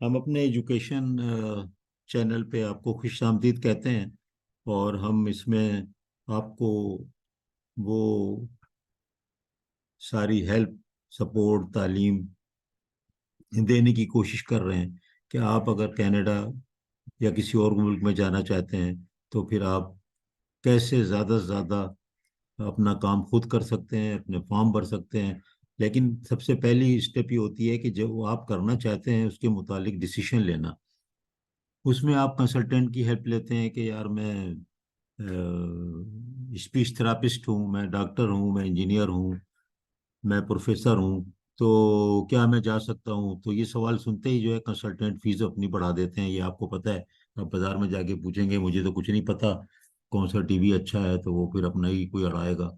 हम अपने education channel पे आपको खुशामदीद कहते हैं। और हम इसमें आपको वो सारी हेल्प, सपोर्ट, तालीम देने की कोशिश कर रहे हैं कि आप अगर कनाडा या किसी और मुल्क में जाना चाहते हैं तो फिर आप कैसे ज़्यादा से ज़्यादा अपना काम खुद कर सकते हैं, अपने फॉर्म भर सकते हैं। लेकिन सबसे पहली स्टेप ये होती है कि जो आप करना चाहते हैं उसके मुतालिक डिसीजन लेना। उसमें आप कंसल्टेंट की हेल्प लेते हैं कि यार मैं स्पीच थेरापिस्ट हूँ, मैं डॉक्टर हूँ, मैं इंजीनियर हूँ, मैं प्रोफेसर हूँ, तो क्या मैं जा सकता हूँ? तो ये सवाल सुनते ही जो है कंसल्टेंट फीस अपनी बढ़ा देते हैं। ये आपको पता है। आप बाजार में जाके पूछेंगे मुझे तो कुछ नहीं पता कौन सा टीवी अच्छा है, तो वो फिर अपना ही कोई अड़ाएगा।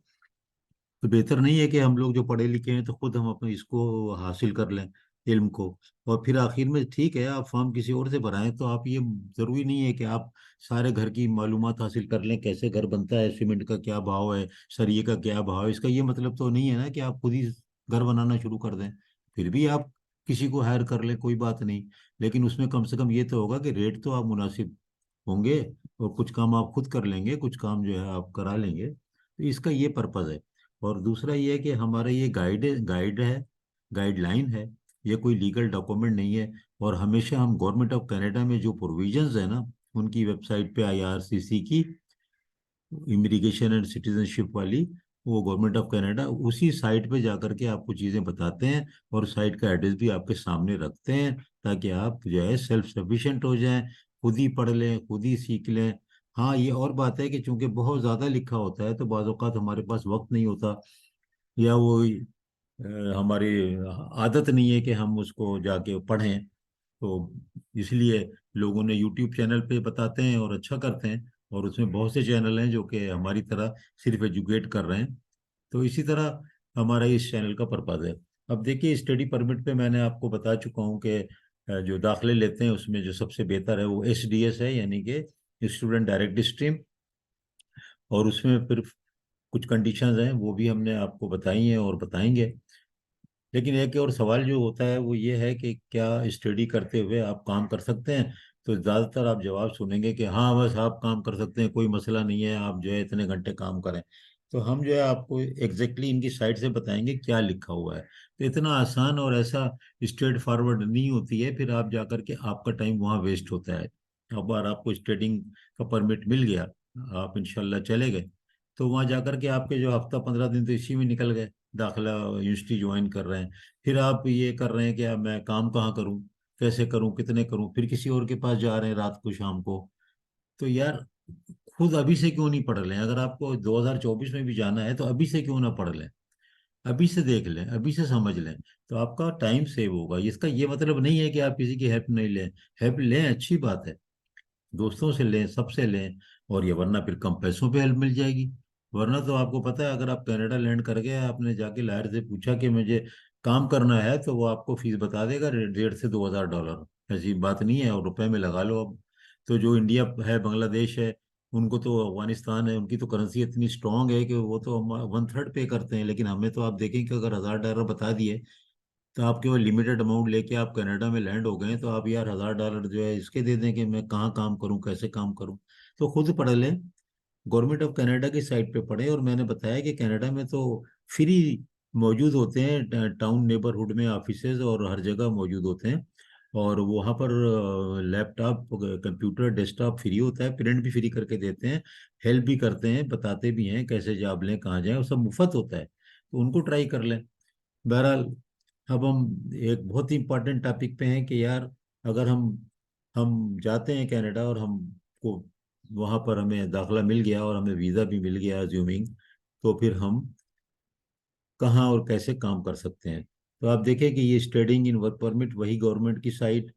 तो बेहतर नहीं है कि हम लोग जो पढ़े लिखे हैं तो खुद हम अपने इसको हासिल कर लें, इल्म को। और फिर आखिर में ठीक है आप फॉर्म किसी और से भराएं, तो आप ये जरूरी नहीं है कि आप सारे घर की मालूमात हासिल कर लें, कैसे घर बनता है, सीमेंट का क्या भाव है, सरिये का क्या भाव है। इसका ये मतलब तो नहीं है ना कि आप खुद ही घर बनाना शुरू कर दें। फिर भी आप किसी को हायर कर लें, कोई बात नहीं। लेकिन उसमें कम से कम ये तो होगा कि रेट तो आप मुनासिब होंगे, और कुछ काम आप खुद कर लेंगे, कुछ काम जो है आप करा लेंगे। तो इसका ये पर्पज़ है। और दूसरा ये है कि हमारा ये गाइड है, गाइडलाइन है। ये कोई लीगल डॉक्यूमेंट नहीं है। और हमेशा हम गवर्नमेंट ऑफ कनाडा में जो प्रोविजंस है ना, उनकी वेबसाइट पे आईआरसीसी की इमिग्रेशन एंड सिटीजनशिप वाली, वो गवर्नमेंट ऑफ कनाडा उसी साइट पे जाकर के आपको चीज़ें बताते हैं। और साइट का एड्रेस भी आपके सामने रखते हैं, ताकि आप जो है सेल्फ सफिशिएंट हो जाएं, खुद ही पढ़ लें, खुद ही सीख लें। हाँ, ये और बात है कि चूंकि बहुत ज़्यादा लिखा होता है तो बाज़ औक़ात हमारे पास वक्त नहीं होता, या वो हमारी आदत नहीं है कि हम उसको जाके पढ़ें। तो इसलिए लोगों ने यूट्यूब चैनल पे बताते हैं और अच्छा करते हैं। और उसमें बहुत से चैनल हैं जो कि हमारी तरह सिर्फ एजुकेट कर रहे हैं। तो इसी तरह हमारा इस चैनल का पर्पज है। अब देखिए, स्टडी परमिट पे मैंने आपको बता चुका हूँ कि जो दाखिले लेते हैं उसमें जो सबसे बेहतर है वो एसडीएस है, यानी कि स्टूडेंट डायरेक्ट स्ट्रीम। और उसमें फिर कुछ कंडीशंस हैं, वो भी हमने आपको बताई हैं और बताएंगे। लेकिन एक और सवाल जो होता है वो ये है कि क्या स्टडी करते हुए आप काम कर सकते हैं? तो ज़्यादातर आप जवाब सुनेंगे कि हाँ बस आप काम कर सकते हैं, कोई मसला नहीं है, आप जो है इतने घंटे काम करें। तो हम जो है आपको एग्जैक्टली इनकी साइड से बताएंगे क्या लिखा हुआ है। तो इतना आसान और ऐसा स्ट्रेट फॉरवर्ड नहीं होती है, फिर आप जाकर के आपका टाइम वहाँ वेस्ट होता है। अब बार आपको स्टडिंग का परमिट मिल गया, आप इंशाल्लाह चले गए, तो वहाँ जाकर के आपके जो हफ्ता 15 दिन तो इसी में निकल गए। दाखिला यूनिवर्सिटी ज्वाइन कर रहे हैं, फिर आप ये कर रहे हैं कि अब मैं काम कहाँ करूँ, कैसे करूँ, कितने करूँ, फिर किसी और के पास जा रहे हैं रात को शाम को। तो यार, खुद अभी से क्यों नहीं पढ़ लें? अगर आपको 2024 में भी जाना है तो अभी से क्यों ना पढ़ लें, अभी से देख लें, अभी से समझ लें। तो आपका टाइम सेव होगा। इसका ये मतलब नहीं है कि आप किसी की हेल्प नहीं लें। हेल्प लें, अच्छी बात है, दोस्तों से लें, सबसे लें। और ये वरना फिर कम पैसों पे हेल्प मिल जाएगी। वरना तो आपको पता है, अगर आप कनाडा लैंड कर गए, आपने जाके लायर से पूछा कि मुझे काम करना है, तो वो आपको फीस बता देगा 1,500 से 2,000 डॉलर। ऐसी बात नहीं है, और रुपए में लगा लो अब। तो जो इंडिया है, बांग्लादेश है, उनको तो, अफगानिस्तान है, उनकी तो करेंसी इतनी स्ट्रांग है कि वो तो 1/3 पे करते हैं। लेकिन हमें तो आप देखें कि अगर 1,000 डॉलर बता दिए तो आप केवल लिमिटेड अमाउंट लेके आप कनाडा में लैंड हो गए, तो आप यार 1,000 डॉलर जो है इसके दे दें कि मैं कहाँ काम करूँ, कैसे काम करूँ। तो खुद पढ़ लें, गवर्नमेंट ऑफ कनाडा की साइट पे पढ़ें। और मैंने बताया कि कनाडा में तो फ्री मौजूद होते हैं, टाउन नेबरहुड में ऑफिसेज और हर जगह मौजूद होते हैं। और वहाँ पर लैपटॉप, कंप्यूटर, डेस्कटॉप फ्री होता है, प्रिंट भी फ्री करके देते हैं, हेल्प भी करते हैं, बताते भी हैं कैसे जॉब लें, कहाँ जाएं, और सब मुफ्त होता है, तो उनको ट्राई कर लें। बहरहाल, अब हम एक बहुत ही इंपॉर्टेंट टॉपिक पे हैं कि यार, अगर हम जाते हैं कनाडा और हमको वहाँ पर हमें दाखला मिल गया और हमें वीज़ा भी मिल गया अज्यूमिंग, तो फिर हम कहाँ और कैसे काम कर सकते हैं? तो आप देखें कि ये स्टडिंग इन वर्क परमिट, वही गवर्नमेंट की साइट।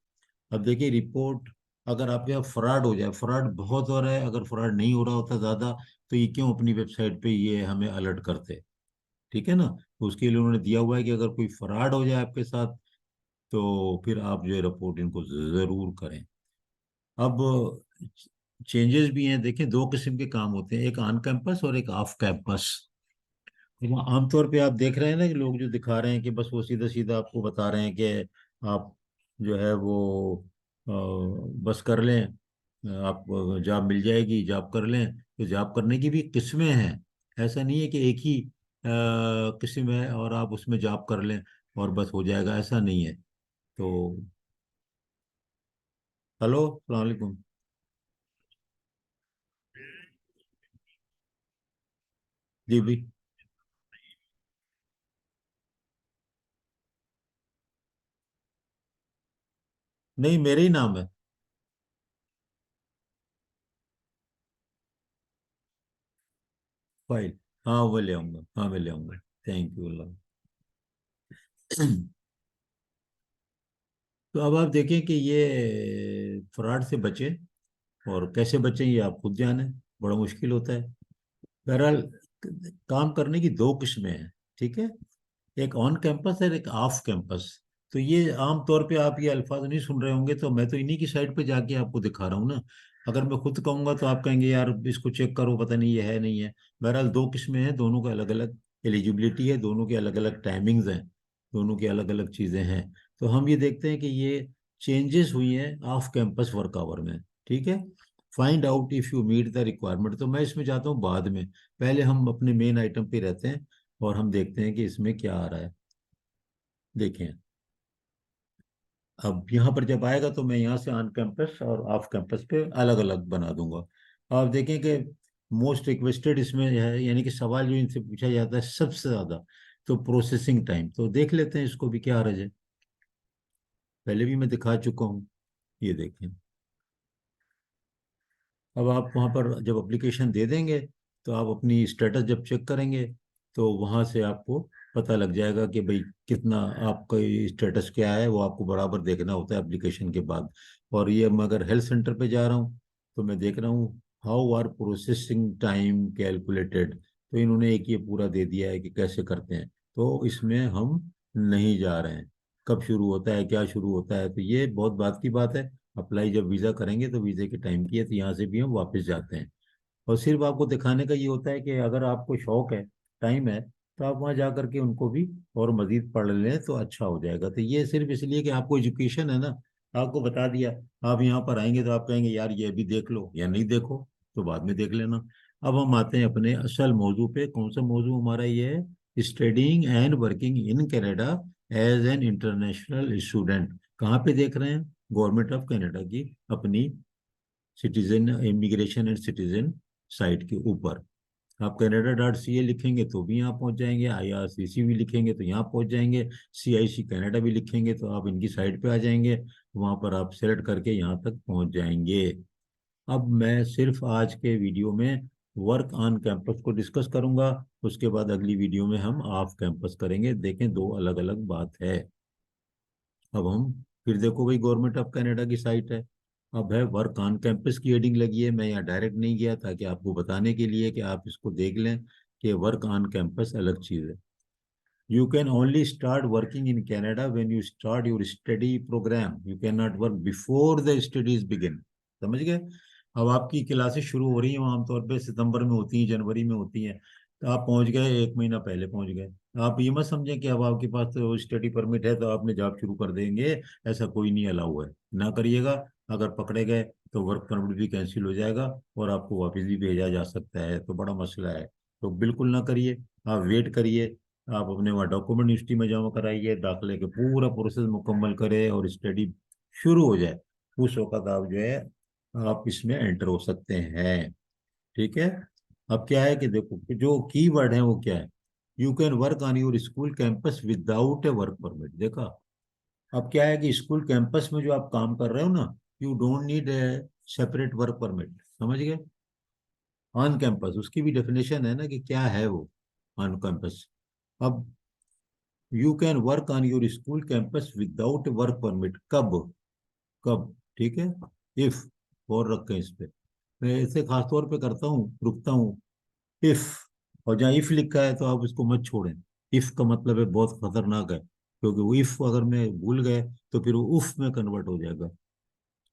अब देखिए रिपोर्ट, अगर आपके यहाँ फ्रॉड हो जाए, फ्रॉड बहुत हो रहा है, अगर फ्रॉड नहीं हो रहा होता ज़्यादा, तो ये क्यों अपनी वेबसाइट पे ये हमें अलर्ट करते? ठीक है ना? तो उसके लिए उन्होंने दिया हुआ है कि अगर कोई फ्रॉड हो जाए आपके साथ, तो फिर आप जो है रिपोर्ट इनको जरूर करें। अब चेंजेस भी हैं। देखें, दो किस्म के काम होते हैं, एक ऑन कैंपस और एक ऑफ कैंपस। वहाँ आमतौर पे आप देख रहे हैं ना कि लोग जो दिखा रहे हैं कि बस वो सीधा सीधा आपको बता रहे हैं कि आप जो है वो बस कर लें, आप जॉब मिल जाएगी, जॉब कर लें। तो जॉब करने की भी किस्में हैं, ऐसा नहीं है कि एक ही किस्म है और आप उसमें जॉब कर लें और बस हो जाएगा, ऐसा नहीं है। तो हेलो, अस्सलाम वालेकुम। जी भी। नहीं, मेरे ही नाम है। फाइल, हाँ वो ले आऊंगा, हाँ मैं ले आऊंगा। थैंक यू अल्लाह। तो अब आप देखें कि ये फ्रॉड से बचें, और कैसे बचें ये आप खुद जानें, बड़ा मुश्किल होता है। बहरहाल, काम करने की दो किस्में हैं, ठीक है। एक ऑन कैंपस है, एक ऑफ कैंपस। तो ये आम तौर पे आप ये अल्फाज नहीं सुन रहे होंगे, तो मैं तो इन्हीं की साइड पे जाके आपको दिखा रहा हूँ ना। अगर मैं खुद कहूंगा तो आप कहेंगे यार इसको चेक करो, पता नहीं ये है नहीं है। बहरहाल दो किस्में हैं, दोनों का अलग अलग एलिजिबिलिटी है, दोनों की अलग अलग टाइमिंग्स हैं, दोनों की अलग अलग चीज़ें हैं। तो हम ये देखते हैं कि ये चेंजेस हुई हैं ऑफ कैंपस वर्क आवर में, ठीक है। Find out if you meet the requirement, तो मैं इसमें जाता हूँ बाद में। पहले हम अपने मेन आइटम पे रहते हैं और हम देखते हैं कि इसमें क्या आ रहा है। देखें, अब यहाँ पर जब आएगा तो मैं यहाँ से ऑन कैंपस और ऑफ कैंपस पे अलग अलग बना दूंगा। आप देखें कि मोस्ट रिक्वेस्टेड इसमें है, यानी कि सवाल जो इनसे पूछा जाता है सबसे ज़्यादा, तो प्रोसेसिंग टाइम। तो देख लेते हैं इसको भी क्या हर्ज है, पहले भी मैं दिखा चुका हूँ। ये देखें, अब आप वहाँ पर जब एप्लीकेशन दे देंगे तो आप अपनी स्टेटस जब चेक करेंगे तो वहाँ से आपको पता लग जाएगा कि भाई कितना आपका स्टेटस क्या है, वो आपको बराबर देखना होता है एप्लीकेशन के बाद। और ये मैं अगर हेल्थ सेंटर पे जा रहा हूँ तो मैं देख रहा हूँ how are processing time calculated, तो इन्होंने एक ये पूरा दे दिया है कि कैसे करते हैं। तो इसमें हम नहीं जा रहे हैं, कब शुरू होता है, क्या शुरू होता है, तो ये बहुत बात की बात है। अप्लाई जब वीज़ा करेंगे तो वीज़े के टाइम की है, तो यहाँ से भी हम वापस जाते हैं। और सिर्फ आपको दिखाने का ये होता है कि अगर आपको शौक है, टाइम है, तो आप वहाँ जा करके उनको भी और मजीद पढ़ लें तो अच्छा हो जाएगा। तो ये सिर्फ इसलिए कि आपको एजुकेशन है ना, आपको बता दिया। आप यहाँ पर आएंगे तो आप कहेंगे यार ये भी देख लो या नहीं देखो, तो बाद में देख लेना। अब हम आते हैं अपने असल मौजू पे। कौन सा मौजू हमारा ये है? Studying and working in Canada as an international student. कहाँ पे देख रहे हैं? गवर्नमेंट ऑफ कनाडा की अपनी citizen immigration and citizen site के ऊपर। आप canada.ca लिखेंगे तो भी यहाँ पहुंच जाएंगे, IRCC भी लिखेंगे तो यहाँ पहुंच जाएंगे, CIC कनाडा भी लिखेंगे तो आप इनकी साइट पे आ जाएंगे। वहाँ पर आप सेलेक्ट करके यहाँ तक पहुंच जाएंगे। अब मैं सिर्फ आज के वीडियो में वर्क ऑन कैंपस को डिस्कस करूंगा, उसके बाद अगली वीडियो में हम ऑफ कैंपस करेंगे। देखें, दो अलग अलग बात है। अब हम फिर देखो भाई, गवर्नमेंट ऑफ कनाडा की साइट है। अब है वर्क ऑन कैंपस की हेडिंग लगी है, मैं यहाँ डायरेक्ट नहीं गया ताकि आपको बताने के लिए कि आप इसको देख लें कि वर्क ऑन कैंपस अलग चीज़ है। You can only start working in Canada when you start your study program, you can not work before the studies begin. समझ गए? अब आपकी क्लासेस शुरू हो रही हैं, वो आमतौर पे सितंबर में होती हैं, जनवरी में होती हैं। तो आप पहुंच गए, एक महीना पहले पहुंच गए। आप ये मत समझें कि अब आपके पास तो स्टडी परमिट है तो आपने जॉब शुरू कर देंगे। ऐसा कोई नहीं अलाउ है, ना करिएगा। अगर पकड़े गए तो वर्क परमिट भी कैंसिल हो जाएगा और आपको वापस भी भेजा जा सकता है, तो बड़ा मसला है। तो बिल्कुल ना करिए, आप वेट करिए। आप अपने वहाँ डॉक्यूमेंट हिस्ट्री में जमा कराइए, दाखिले के पूरा प्रोसेस मुकम्मल करें और स्टडी शुरू हो जाए। उस वक्त आप जो है आप इसमें एंटर हो सकते हैं, ठीक है। अब क्या है कि देखो कि जो की वर्ड है वो क्या है? You can work on your school campus without A work permit. देखा? अब क्या है कि स्कूल कैंपस में जो आप काम कर रहे हो ना, you don't need a separate work permit. समझ गए? ऑन कैंपस उसकी भी डेफिनेशन है ना कि क्या है वो ऑन कैंपस। अब you can work on your school campus without work permit कब? कब? ठीक है। इफ, और रखें इस पे, मैं इसे खास तौर पे करता हूँ, रुकता हूँ। इफ, और जहाँ इफ लिखा है तो आप उसको मत छोड़ें। इफ का मतलब है बहुत खतरनाक है, क्योंकि वो इफ अगर मैं भूल गए तो फिर वो उफ में कन्वर्ट हो जाएगा,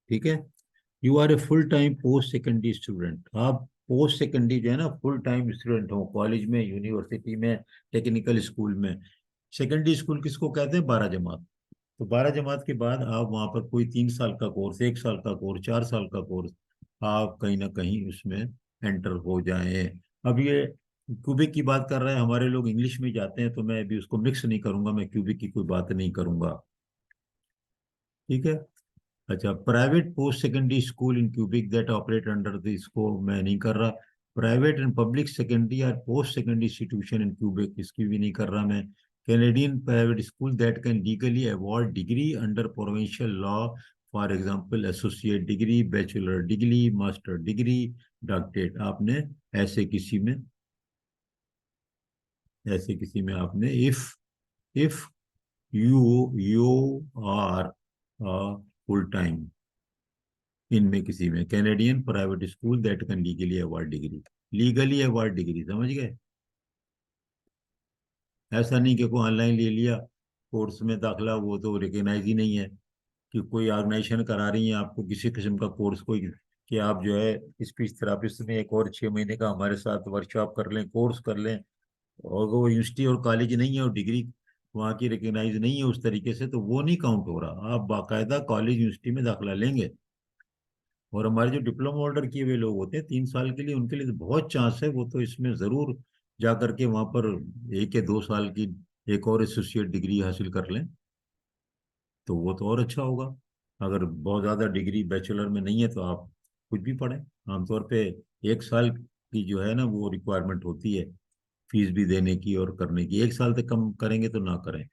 ठीक है। You are a full time post secondary student. आप पोस्ट सेकेंडरी जो है ना, फुल टाइम स्टूडेंट हो, कॉलेज में, यूनिवर्सिटी में, टेक्निकल स्कूल में। सेकेंडरी स्कूल किसको कहते हैं? 12 जमात। तो 12 जमात के बाद आप वहाँ पर कोई 3 साल का कोर्स, 1 साल का कोर्स, 4 साल का कोर्स, आप कहीं ना कहीं उसमें एंटर हो जाएं। अब ये क्यूबिक की बात कर रहे हैं, हमारे लोग इंग्लिश में जाते हैं, तो मैं अभी उसको मिक्स नहीं करूंगा, मैं क्यूबिक की कोई बात नहीं करूंगा। ठीक है। अच्छा, private post secondary school in Quebec that operate under the, इसको मैं नहीं कर रहा। Private and public secondary or post secondary institution in Quebec, इसकी भी नहीं कर रहा मैं। Canadian private school that can legally award degree under provincial law, for example associate degree, bachelor degree, master degree, doctorate. आपने ऐसे किसी में, ऐसे किसी में आपने if you you are full time, इनमें किसी में Canadian private school that can legally award degree, legally award degree, समझ गए। ऐसा नहीं कि कोई ऑनलाइन ले लिया कोर्स में दाखला, वो तो रिकग्नाइज ही नहीं है। कि कोई ऑर्गेनाइजेशन करा रही है आपको किसी किस्म का कोर्स, कोई कि आप जो है स्पीच थेरापिस्ट में एक और 6 महीने का हमारे साथ वर्कशॉप कर लें, कोर्स कर लें, और वो यूनिवर्सिटी और कॉलेज नहीं है और डिग्री वहाँ की रिकग्नाइज नहीं है उस तरीके से, तो वो नहीं काउंट हो रहा। आप बाकायदा कॉलेज यूनिवर्सिटी में दाखला लेंगे। और हमारे जो डिप्लोमा ऑर्डर किए हुए लोग होते हैं 3 साल के लिए, उनके लिए तो बहुत चांस है, वो तो इसमें जरूर जा करके वहां पर 1 या 2 साल की एक और एसोसिएट डिग्री हासिल कर लें, तो वो तो और अच्छा होगा। अगर बहुत ज़्यादा डिग्री बैचलर में नहीं है तो आप कुछ भी पढ़ें। आमतौर पे 1 साल की जो है ना वो रिक्वायरमेंट होती है फीस भी देने की और करने की, 1 साल तक कम करेंगे तो ना करें।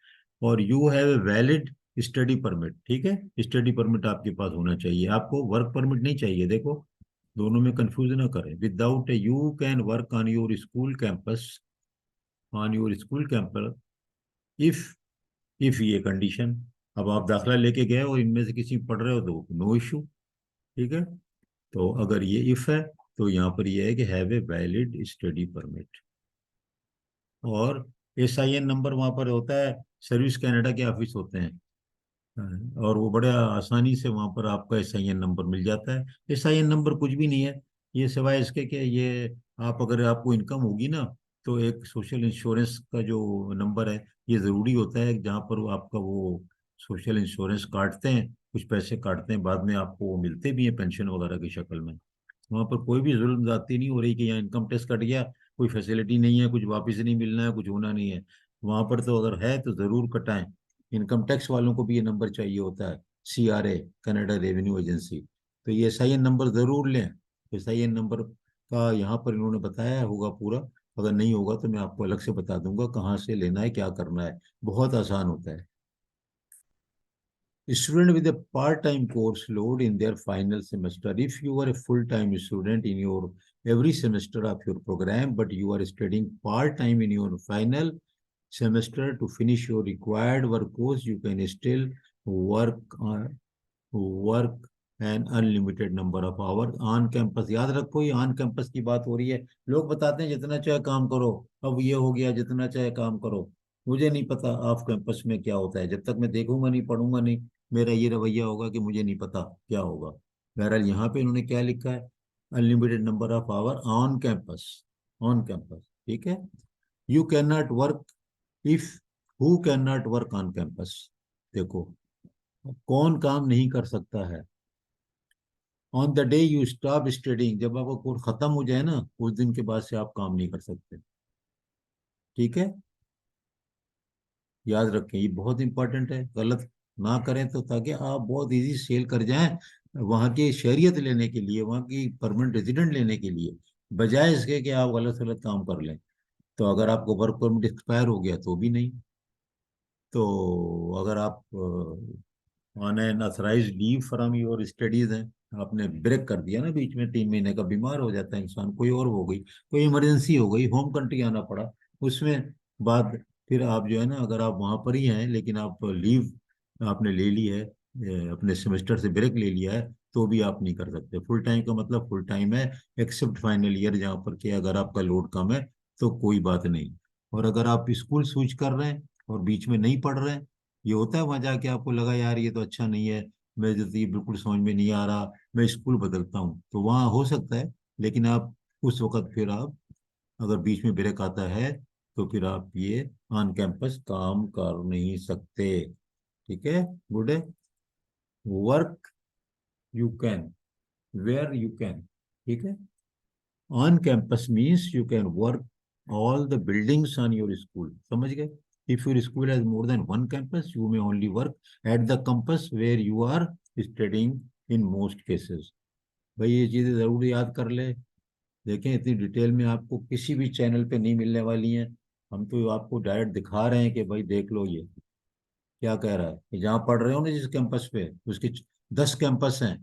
और you have a valid study permit, ठीक है, स्टडी परमिट आपके पास होना चाहिए, आपको वर्क परमिट नहीं चाहिए, देखो दोनों में कंफ्यूज ना करें। Without A you can work on your school campus, on your school campus, if if ये कंडीशन। अब आप दाखला लेके गए और इनमें से किसी में पढ़ रहे हो तो नो इशू। ठीक है। तो अगर ये इफ है तो यहाँ पर ये है कि have a valid study permit. और SIN नंबर वहाँ पर होता है, सर्विस कनाडा के ऑफिस होते हैं। और वो बड़े आसानी से वहाँ पर आपका SIN नंबर मिल जाता है। SIN नंबर कुछ भी नहीं है, ये सिवाय इसके कि ये आप अगर आपको इनकम होगी ना, तो एक सोशल इंश्योरेंस का जो नंबर है ये ज़रूरी होता है, जहाँ पर वो आपका वो सोशल इंश्योरेंस काटते हैं, कुछ पैसे काटते हैं, बाद में आपको वो मिलते भी हैं पेंशन वगैरह की शक्ल में। वहाँ पर कोई भी जुल्म ज्यादती नहीं हो रही कि यहाँ इनकम टैक्स कट गया, कोई फैसिलिटी नहीं है, कुछ वापस नहीं मिलना है, कुछ होना नहीं है। वहाँ पर तो अगर है तो ज़रूर कटाएं। इनकम टैक्स वालों को भी ये नंबर चाहिए होता है, CRA, कनाडा रेवेन्यू एजेंसी। तो ये SIN नंबर ज़रूर लें। SIN नंबर का यहाँ पर इन्होंने बताया होगा पूरा, अगर नहीं होगा तो मैं आपको अलग से बता दूंगा कहाँ से लेना है, क्या करना है, बहुत आसान होता है। Student with a part-time course load in their final semester. If you are a full-time student in your every semester of your program, but you are studying part-time in your final semester to finish your required work course, you can still work work an unlimited number of hour on campus. याद रखो ये on campus की बात हो रही है। लोग बताते हैं जितना चाहे काम करो, अब ये हो गया जितना चाहे काम करो। मुझे नहीं पता ऑफ कैंपस में क्या होता है, जब तक मैं देखूंगा नहीं, पढ़ूंगा नहीं, मेरा ये रवैया होगा कि मुझे नहीं पता क्या होगा। बहरहाल यहाँ पे इन्होंने क्या लिखा है, unlimited number of hour on campus, on campus, ठीक है। You can not work if, who can not work on campus, देखो कौन काम नहीं कर सकता है। On the day you stop studying, जब आपका कोर्स खत्म हो जाए ना उस दिन के बाद से आप काम नहीं कर सकते। ठीक है, याद रखें ये बहुत इंपॉर्टेंट है, गलत ना करें तो, ताकि आप बहुत इजी सेल कर जाएं वहाँ की शहरियत लेने के लिए, वहाँ की परमानेंट रेजिडेंट लेने के लिए, बजाय इसके कि आप गलत गलत काम कर लें। तो अगर आपको वर्क परमिट एक्सपायर हो गया तो भी नहीं। तो अगर आप on an authorise leave from your studies हैं, आपने ब्रेक कर दिया ना बीच में, 3 महीने का बीमार हो जाता है इंसान, कोई और हो गई, कोई इमरजेंसी हो गई, होम कंट्री आना पड़ा, उसमें बाद फिर आप जो है ना, अगर आप वहां पर ही हैं लेकिन आप लीव आपने ले ली है, अपने सेमेस्टर से ब्रेक ले लिया है, तो भी आप नहीं कर सकते। फुल टाइम का मतलब फुल टाइम है, एक्सेप्ट फाइनल ईयर जहाँ पर कि अगर आपका लोड कम है तो कोई बात नहीं। और अगर आप स्कूल स्विच कर रहे हैं और बीच में नहीं पढ़ रहे हैं, ये होता है वहाँ जाके आपको लगा यार ये तो अच्छा नहीं है, मैं जो ये बिल्कुल समझ में नहीं आ रहा, मैं स्कूल बदलता हूँ, तो वहाँ हो सकता है। लेकिन आप उस वक्त फिर आप अगर बीच में ब्रेक आता है तो फिर आप ये ऑन कैंपस काम कर नहीं सकते। ठीक है, गुड है। Work you can, where you can, ठीक है। On campus means you can work all the buildings on your school, समझ गए। If your school has more than one campus you may only work at the campus where you are studying in most cases. भाई ये चीजें जरूर याद कर ले। देखें, इतनी डिटेल में आपको किसी भी चैनल पे नहीं मिलने वाली हैं। हम तो आपको डायरेक्ट दिखा रहे हैं कि भाई देख लो ये क्या कह रहा है कि जहाँ पढ़ रहे हो ना जिस कैंपस पे, उसके 10 कैंपस हैं।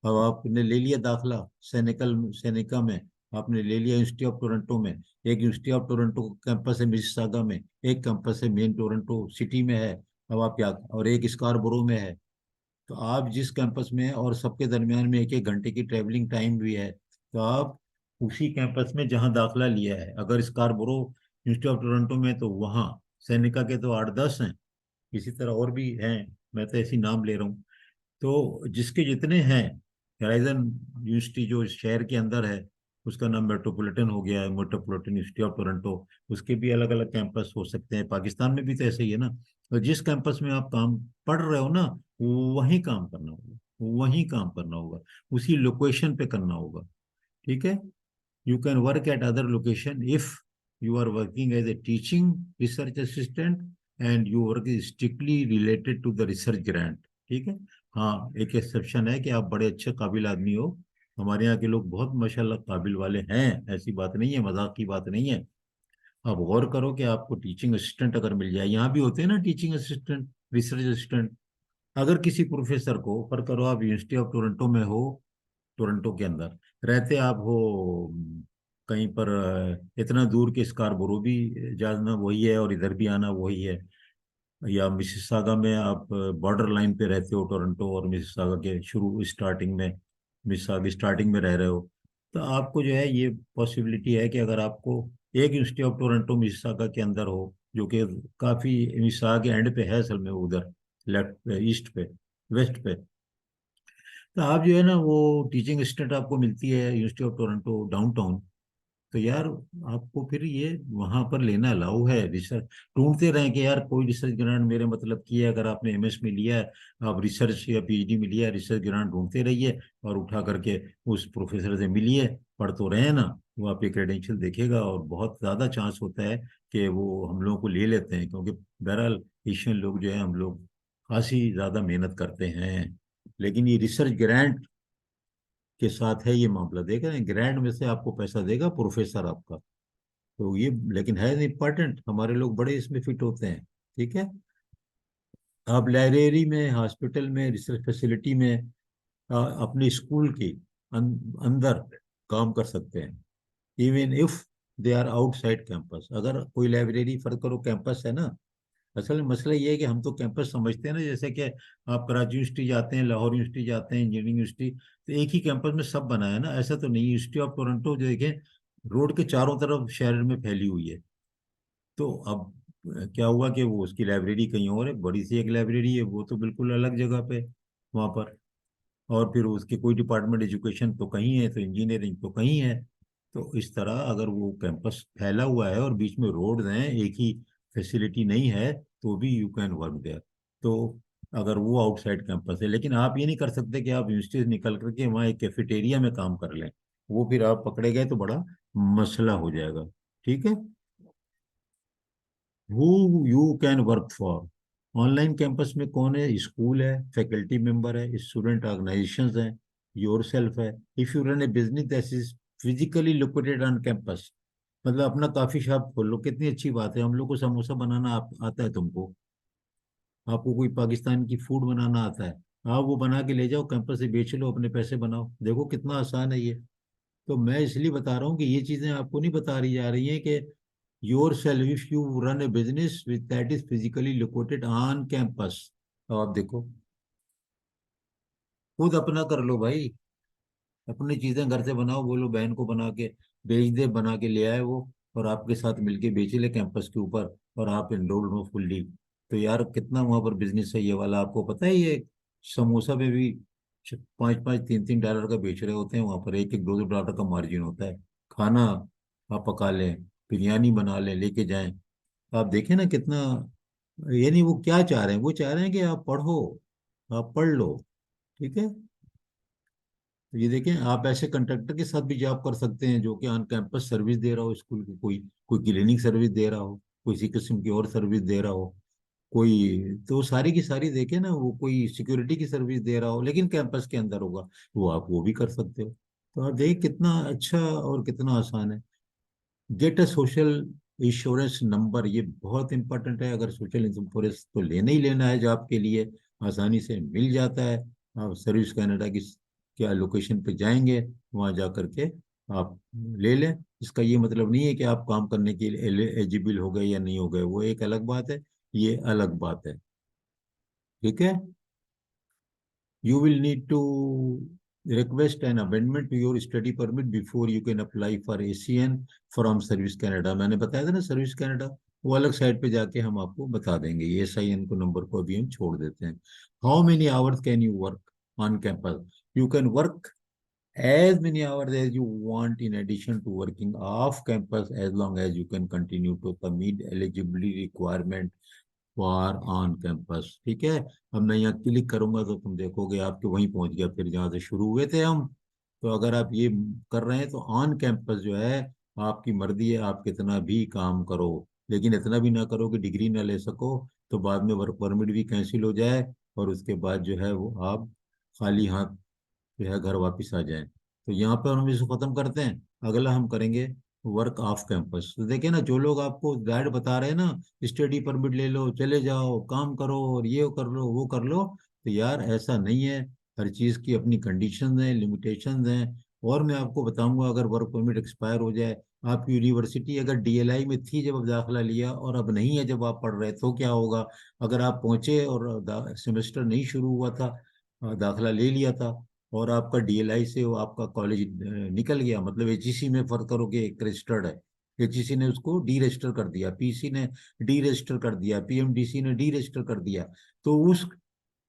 अब आपने ले लिया दाखला सैनिका में, आपने ले लिया इंस्टीट्यूट ऑफ टोरंटो में, एक इंस्टीट्यूट ऑफ टोरंटो कैंपस है मिसिसागा में, एक कैंपस है मेन टोरंटो सिटी में है। अब आप क्या, और एक स्कारबोरो में है। तो आप जिस कैंपस में हैं और सबके दरमियान में 1-1 घंटे की ट्रेवलिंग टाइम भी है, तो आप उसी कैंपस में जहां दाखला लिया है, अगर स्कारबोरो इंस्टीट्यूट ऑफ टोरंटो में, तो वहाँ सैनिका के तो 8-10 हैं। इसी तरह और भी हैं, मैं तो ऐसी नाम ले रहा हूँ। तो जिसके जितने हैं, होराइजन यूनिवर्सिटी जो शहर के अंदर है, उसका नाम मेट्रोपॉलिटन हो गया है, मेट्रोपॉलिटन यूनिवर्सिटी ऑफ टोरंटो। उसके भी अलग अलग कैंपस हो सकते हैं, पाकिस्तान में भी तो ऐसे ही है ना। तो जिस कैंपस में आप काम पढ़ रहे हो ना, वहीं काम करना होगा, वहीं काम करना होगा, उसी लोकेशन पे करना होगा, ठीक है। You can work at other location if you are working as a teaching research assistant and your work is strictly related to the research grant, ठीक है। हाँ, एक एक्सेप्शन है कि आप बड़े अच्छे काबिल आदमी हो। हमारे यहाँ के लोग बहुत माशाल्लाह काबिल वाले हैं, ऐसी बात नहीं है, मजाक की बात नहीं है। आप गौर करो कि आपको टीचिंग असिस्टेंट अगर मिल जाए, यहाँ भी होते हैं ना टीचिंग असिस्टेंट, रिसर्च असिस्टेंट। अगर किसी प्रोफेसर को, पर करो आप यूनिवर्सिटी ऑफ टोरंटो में हो, टोरंटो के अंदर रहते आप हो, कहीं पर इतना दूर के स्कारबोरो भी जाना वही है और इधर भी आना वही है, या मिसिसागा में आप बॉर्डर लाइन पे रहते हो, टोरंटो और मिसिसागा के शुरू स्टार्टिंग में, मिसिसागा स्टार्टिंग में रह रहे हो, तो आपको जो है ये पॉसिबिलिटी है कि अगर आपको एक इंस्टीट्यूट ऑफ टोरंटो मिसिसागा के अंदर हो, जो कि काफी मिसिसागा के एंड पे है असल में, उधर लेफ्ट ईस्ट पे, वेस्ट पे, तो आप जो है ना वो टीचिंग असिस्टेंट आपको मिलती है यूनिवर्सिटी ऑफ टोरंटो डाउनटाउन। तो यार आपको फिर ये वहां पर लेना अलाउ है। रिसर्च ढूंढते रहें कि यार कोई रिसर्च ग्रांट मेरे मतलब की है, अगर आपने एमएस में लिया है, आप रिसर्च या पीएचडी में लिया है, रिसर्च ग्रांट ढूंढते रहिए और उठा करके उस प्रोफेसर से मिलिए। पढ़ तो रहे हैं ना, वो आपके क्रेडेंशियल देखेगा और बहुत ज़्यादा चांस होता है कि वो हम लोगों को ले लेते हैं, क्योंकि बहरहाल एशियन लोग जो है, हम लोग खासी ज़्यादा मेहनत करते हैं। लेकिन ये रिसर्च ग्रांट के साथ है ये मामला, देख रहे हैं, ग्रांट में से आपको पैसा देगा प्रोफेसर आपका। तो ये लेकिन है इम्पोर्टेंट, हमारे लोग बड़े इसमें फिट होते हैं, ठीक है। आप लाइब्रेरी में, हॉस्पिटल में, रिसर्च फैसिलिटी में, अपने स्कूल के अंदर काम कर सकते हैं, even if they are outside campus. अगर कोई लाइब्रेरी, फर्क करो कैंपस है ना, असल में मसला ये है कि हम तो कैंपस समझते हैं ना, जैसे कि आप कराची यूनिवर्सिटी जाते हैं, लाहौर यूनिवर्सिटी जाते हैं, इंजीनियरिंग यूनिवर्सिटी, तो एक ही कैंपस में सब बना है ना, ऐसा तो नहीं। यूनिवर्सिटी ऑफ टोरंटो जो देखें, रोड के चारों तरफ शहर में फैली हुई है। तो अब क्या हुआ कि वो उसकी लाइब्रेरी कहीं और है, बड़ी सी एक लाइब्रेरी है, वो तो बिल्कुल अलग जगह पे वहाँ पर। और फिर उसके कोई डिपार्टमेंट, एजुकेशन तो कहीं है, तो इंजीनियरिंग तो कहीं है। तो इस तरह अगर वो कैंपस फैला हुआ है और बीच में रोड हैं, एक ही फैसिलिटी नहीं है, तो भी यू कैन वर्क देयर। तो अगर वो आउटसाइड कैंपस है, लेकिन आप ये नहीं कर सकते कि आप यूनिवर्सिटी से निकल करके वहाँ एक कैफेटेरिया में काम कर लें, वो फिर आप पकड़े गए तो बड़ा मसला हो जाएगा, ठीक है। Who you can work for, online campus में कौन है, स्कूल है, फैकल्टी मेंबर है, स्टूडेंट ऑर्गेनाइजेशंस हैं, योर सेल्फ है। If you run A business that is physically located on campus, मतलब अपना कॉफी शॉप खोल लो, कितनी अच्छी बात है। हम लोग को समोसा बनाना आता है तुमको, आपको कोई पाकिस्तान की फूड बनाना आता है, आप वो बना के ले जाओ कैंपस से, बेच लो, अपने पैसे बनाओ, देखो कितना आसान है ये। तो मैं इसलिए बता रहा हूँ कि ये चीजें आपको नहीं बता रही जा रही हैं कि your self if you run A business with that is physically located on campus. तो आप देखो, खुद अपना कर लो भाई, अपनी चीजें घर से बनाओ, बोलो बहन को बना के बेच दे, बना के ले आए वो, और आपके साथ मिलके बेच ले कैंपस के ऊपर, और आप इनरोल्ड हो फुल्ली। तो यार कितना वहां पर बिजनेस है ये वाला, आपको पता है ये समोसा पे भी 5-5 3-3 डॉलर का बेच रहे होते हैं वहां पर, 1-1 2-2 डॉलर का मार्जिन होता है। खाना आप पका लें, बिरयानी बना लें, लेके जाएं, आप देखें ना कितना यानी वो क्या चाह रहे हैं, वो चाह रहे हैं कि आप पढ़ो, आप पढ़ लो। ठीक है। तो ये देखें, आप ऐसे कंट्रैक्टर के साथ भी जॉब कर सकते हैं जो कि ऑन कैंपस सर्विस दे रहा हो स्कूल को, कोई कोई क्लिनिक सर्विस दे रहा हो, कोई इसी किस्म की और सर्विस दे रहा हो, कोई तो सारी की सारी देखे ना, वो कोई सिक्योरिटी की सर्विस दे रहा हो लेकिन कैंपस के अंदर होगा, वो आप वो भी कर सकते हो। तो आप देख कितना अच्छा और कितना आसान है। Get a social insurance number, ये बहुत इंपॉर्टेंट है। अगर सोशल इंश्योरेंस तो लेना ही लेना है जो आपके लिए आसानी से मिल जाता है। आप सर्विस कनाडा की क्या लोकेशन पे जाएंगे, वहां जा करके आप ले लें। इसका ये मतलब नहीं है कि आप काम करने के लिए एलिजिबल हो गए या नहीं हो गए, वो एक अलग बात है, ये अलग बात है। ठीक है। You will need to request an amendment to your study permit before you can apply for ACN from Service Canada। मैंने बताया था ना सर्विस कनाडा, वो अलग साइट पे जाके हम आपको बता देंगे। ये SIN को नंबर को अभी हम छोड़ देते हैं। How many hours can you work on campus? You can work as many hours as you want in addition to working off campus, as long as you can continue to meet eligibility requirement for on campus. ठीक है। अब मैं यहाँ click करूंगा तो तुम देखोगे आपके वहीं पहुंच गया, फिर जहाँ से शुरू हुए थे हम। तो अगर आप ये कर रहे हैं तो ऑन कैंपस जो है, आपकी मर्जी है, आप कितना भी काम करो, लेकिन इतना भी ना करो कि डिग्री ना ले सको, तो बाद में वर्क परमिट भी कैंसिल हो जाए और उसके बाद जो है वो आप खाली हाथ जो है घर वापस आ जाए। तो यहाँ पर हम इसको खत्म करते हैं। अगला हम करेंगे वर्क ऑफ कैंपस। तो देखिए ना, जो लोग आपको गाइड बता रहे हैं ना, स्टडी परमिट ले लो, चले जाओ, काम करो और ये कर लो वो कर लो, तो यार ऐसा नहीं है। हर चीज़ की अपनी कंडीशंस हैं, लिमिटेशंस हैं। और मैं आपको बताऊंगा, अगर वर्क परमिट एक्सपायर हो जाए, आपकी यूनिवर्सिटी अगर DLI में थी जब आप दाखिला लिया और अब नहीं है जब आप पढ़ रहे, तो क्या होगा? अगर आप पहुंचे और सेमेस्टर नहीं शुरू हुआ था, दाखिला ले लिया था, और आपका DLI से वो आपका कॉलेज निकल गया, मतलब HEC में फर्क करोगे, एक रजिस्टर्ड है, HEC ने उसको डी रजिस्टर कर दिया, PC ने डी रजिस्टर कर दिया, PMDC ने डी रजिस्टर कर दिया, तो उस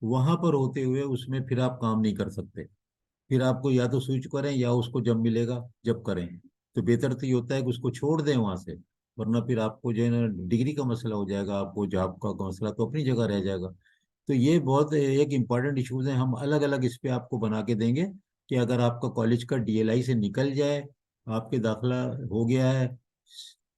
वहां पर होते हुए उसमें फिर आप काम नहीं कर सकते। फिर आपको या तो स्विच करें या उसको जब मिलेगा जब करें। तो बेहतर तो ये होता है कि उसको छोड़ दें वहां से, वरना फिर आपको जो है ना डिग्री का मसला हो जाएगा, आपको जॉब का मसला तो अपनी जगह रह जाएगा। तो ये बहुत एक इम्पॉर्टेंट इश्यूज हैं, हम अलग अलग इस पे आपको बना के देंगे कि अगर आपका कॉलेज का DLI से निकल जाए, आपके दाखला हो गया है,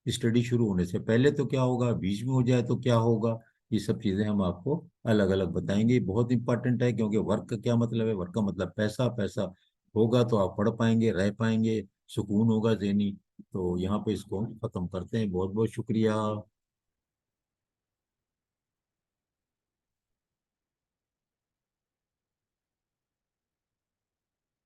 स्टडी शुरू होने से पहले तो क्या होगा, बीच में हो जाए तो क्या होगा, ये सब चीजें हम आपको अलग अलग बताएंगे। ये बहुत इंपॉर्टेंट है, क्योंकि वर्क का क्या मतलब है? वर्क का मतलब पैसा। पैसा होगा तो आप पढ़ पाएंगे, रह पाएंगे, सुकून होगा ज़हनी। तो यहाँ पे इसको हम खत्म करते हैं। बहुत बहुत शुक्रिया।